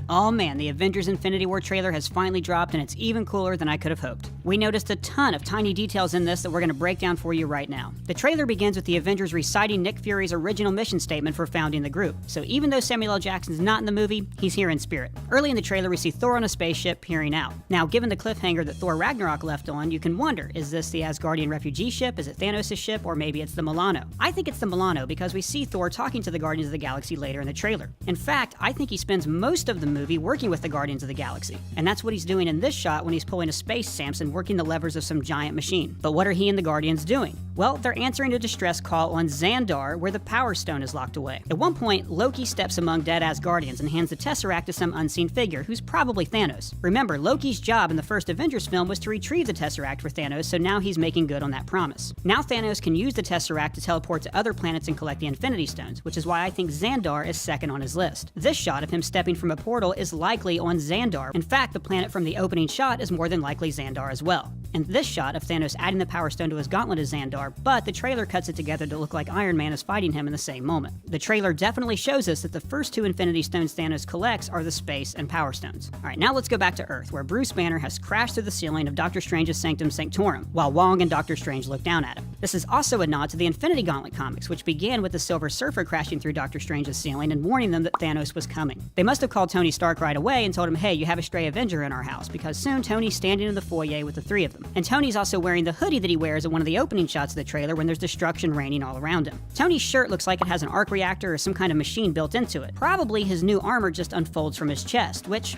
Oh man, the Avengers Infinity War trailer has finally dropped and it's even cooler than I could have hoped. We noticed a ton of tiny details in this that we're going to break down for you right now. The trailer begins with the Avengers reciting Nick Fury's original mission statement for founding the group, so even though Samuel L. Jackson's not in the movie, he's here in spirit. Early in the trailer we see Thor on a spaceship peering out. Now given the cliffhanger that Thor Ragnarok left on, you can wonder, is this the Asgardian refugee ship, is it Thanos' ship, or maybe it's the Milano? I think it's the Milano because we see Thor talking to the Guardians of the Galaxy later in the trailer. In fact, I think he spends most of the movie working with the Guardians of the Galaxy, and that's what he's doing in this shot when he's pulling a space Samson working the levers of some giant machine. But what are he and the Guardians doing? Well, they're answering a distress call on Xandar where the Power Stone is locked away. At one point, Loki steps among dead Asgardians and hands the Tesseract to some unseen figure who's probably Thanos. Remember, Loki's job in the first Avengers film was to retrieve the Tesseract for Thanos, so now he's making good on that promise. Now Thanos can use the Tesseract to teleport to other planets and collect the Infinity Stones, which is why I think Xandar is second on his list. This shot of him stepping from a portal is likely on Xandar. In fact, the planet from the opening shot is more than likely Xandar as well. And this shot of Thanos adding the Power Stone to his gauntlet is Xandar, but the trailer cuts it together to look like Iron Man is fighting him in the same moment. The trailer definitely shows us that the first two Infinity Stones Thanos collects are the Space and Power Stones. Alright, now let's go back to Earth, where Bruce Banner has crashed through the ceiling of Doctor Strange's Sanctum Sanctorum, while Wong and Doctor Strange look down at him. This is also a nod to the Infinity Gauntlet comics, which began with the Silver Surfer crashing through Doctor Strange's ceiling and warning them that Thanos was coming. They must have called Tony Stark right away and told him, hey, you have a stray Avenger in our house, because soon Tony's standing in the foyer with the three of them. And Tony's also wearing the hoodie that he wears in one of the opening shots of the trailer when there's destruction raining all around him. Tony's shirt looks like it has an arc reactor or some kind of machine built into it. Probably his new armor just unfolds from his chest, which,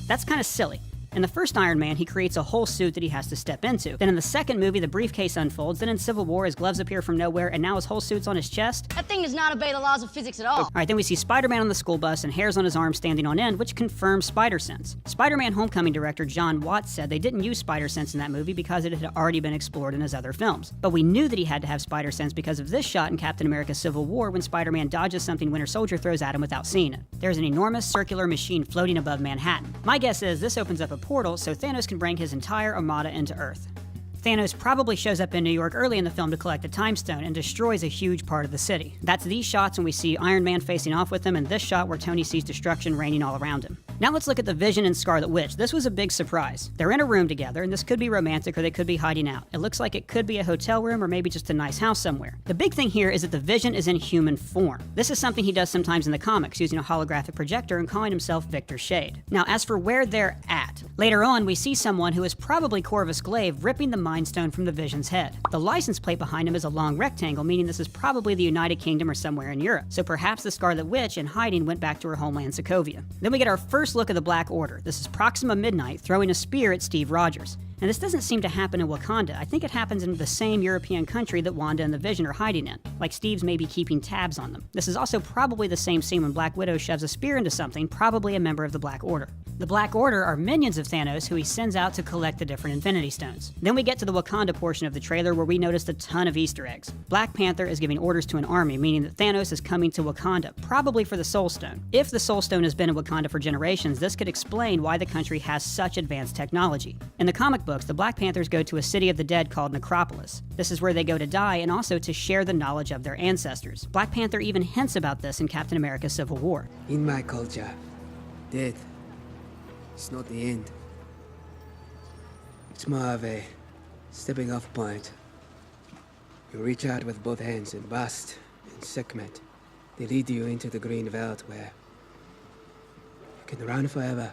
that's kind of silly. In the first Iron Man, he creates a whole suit that he has to step into. Then in the second movie, the briefcase unfolds. Then in Civil War, his gloves appear from nowhere, and now his whole suit's on his chest. That thing does not obey the laws of physics at all. Alright, then we see Spider-Man on the school bus and hairs on his arm standing on end, which confirms Spider-Sense. Spider-Man Homecoming director John Watts said they didn't use Spider-Sense in that movie because it had already been explored in his other films. But we knew that he had to have Spider-Sense because of this shot in Captain America Civil War when Spider-Man dodges something Winter Soldier throws at him without seeing it. There's an enormous circular machine floating above Manhattan. My guess is this opens up a portal so Thanos can bring his entire armada into Earth. Thanos probably shows up in New York early in the film to collect the Time Stone and destroys a huge part of the city. That's these shots when we see Iron Man facing off with him and this shot where Tony sees destruction raining all around him. Now let's look at the Vision and Scarlet Witch. This was a big surprise. They're in a room together, and this could be romantic or they could be hiding out. It looks like it could be a hotel room or maybe just a nice house somewhere. The big thing here is that the Vision is in human form. This is something he does sometimes in the comics, using a holographic projector and calling himself Victor Shade. Now as for where they're at, later on we see someone who is probably Corvus Glaive ripping the Mind Stone from the Vision's head. The license plate behind him is a long rectangle, meaning this is probably the United Kingdom or somewhere in Europe. So perhaps the Scarlet Witch, in hiding, went back to her homeland Sokovia. Then we get our first look of the Black Order. This is Proxima Midnight throwing a spear at Steve Rogers. And this doesn't seem to happen in Wakanda. I think it happens in the same European country that Wanda and the Vision are hiding in, like Steve's maybe keeping tabs on them. This is also probably the same scene when Black Widow shoves a spear into something, probably a member of the Black Order. The Black Order are minions of Thanos who he sends out to collect the different Infinity Stones. Then we get to the Wakanda portion of the trailer where we noticed a ton of Easter eggs. Black Panther is giving orders to an army, meaning that Thanos is coming to Wakanda, probably for the Soul Stone. If the Soul Stone has been in Wakanda for generations, this could explain why the country has such advanced technology. In the comic books, the Black Panthers go to a city of the dead called Necropolis. This is where they go to die and also to share the knowledge of their ancestors. Black Panther even hints about this in Captain America Civil War. In my culture, death is not the end. It's more of a stepping off point. You reach out with both hands and Bast and Sekhmet. They lead you into the green veldt where you can run forever.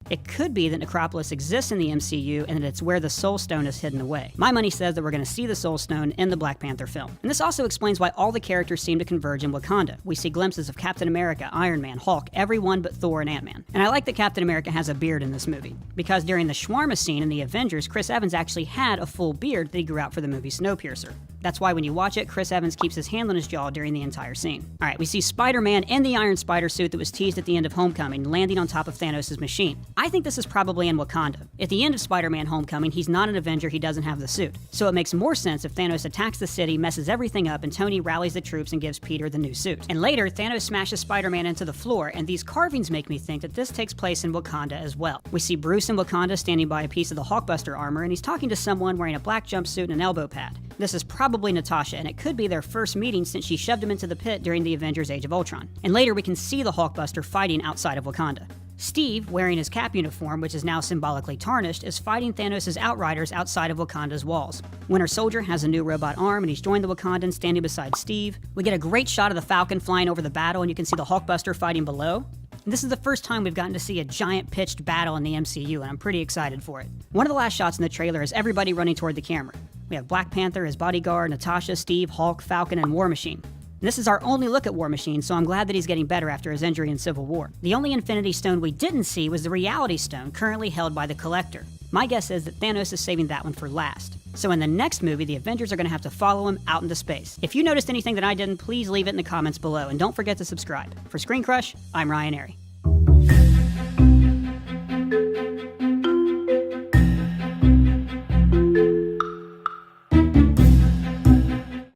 It could be that Necropolis exists in the MCU and that it's where the Soul Stone is hidden away. My money says that we're going to see the Soul Stone in the Black Panther film. And this also explains why all the characters seem to converge in Wakanda. We see glimpses of Captain America, Iron Man, Hulk, everyone but Thor and Ant-Man. And I like that Captain America has a beard in this movie, because during the shawarma scene in the Avengers, Chris Evans actually had a full beard that he grew out for the movie Snowpiercer. That's why when you watch it, Chris Evans keeps his hand on his jaw during the entire scene. Alright, we see Spider-Man in the Iron Spider suit that was teased at the end of Homecoming, landing on top of Thanos' machine. I think this is probably in Wakanda. At the end of Spider-Man Homecoming, he's not an Avenger, he doesn't have the suit. So it makes more sense if Thanos attacks the city, messes everything up, and Tony rallies the troops and gives Peter the new suit. And later, Thanos smashes Spider-Man into the floor, and these carvings make me think that this takes place in Wakanda as well. We see Bruce in Wakanda standing by a piece of the Hulkbuster armor, and he's talking to someone wearing a black jumpsuit and an elbow pad. This is probably Natasha, and it could be their first meeting since she shoved him into the pit during the Avengers Age of Ultron. And later we can see the Hulkbuster fighting outside of Wakanda. Steve, wearing his Cap uniform, which is now symbolically tarnished, is fighting Thanos' Outriders outside of Wakanda's walls. Winter Soldier has a new robot arm, and he's joined the Wakandans standing beside Steve. We get a great shot of the Falcon flying over the battle, and you can see the Hulkbuster fighting below. And this is the first time we've gotten to see a giant pitched battle in the MCU, and I'm pretty excited for it. One of the last shots in the trailer is everybody running toward the camera. We have Black Panther, his bodyguard, Natasha, Steve, Hulk, Falcon, and War Machine. And this is our only look at War Machine, so I'm glad that he's getting better after his injury in Civil War. The only Infinity Stone we didn't see was the Reality Stone, currently held by the Collector. My guess is that Thanos is saving that one for last. So in the next movie, the Avengers are going to have to follow him out into space. If you noticed anything that I didn't, please leave it in the comments below, and don't forget to subscribe. For Screen Crush, I'm Ryan Airy.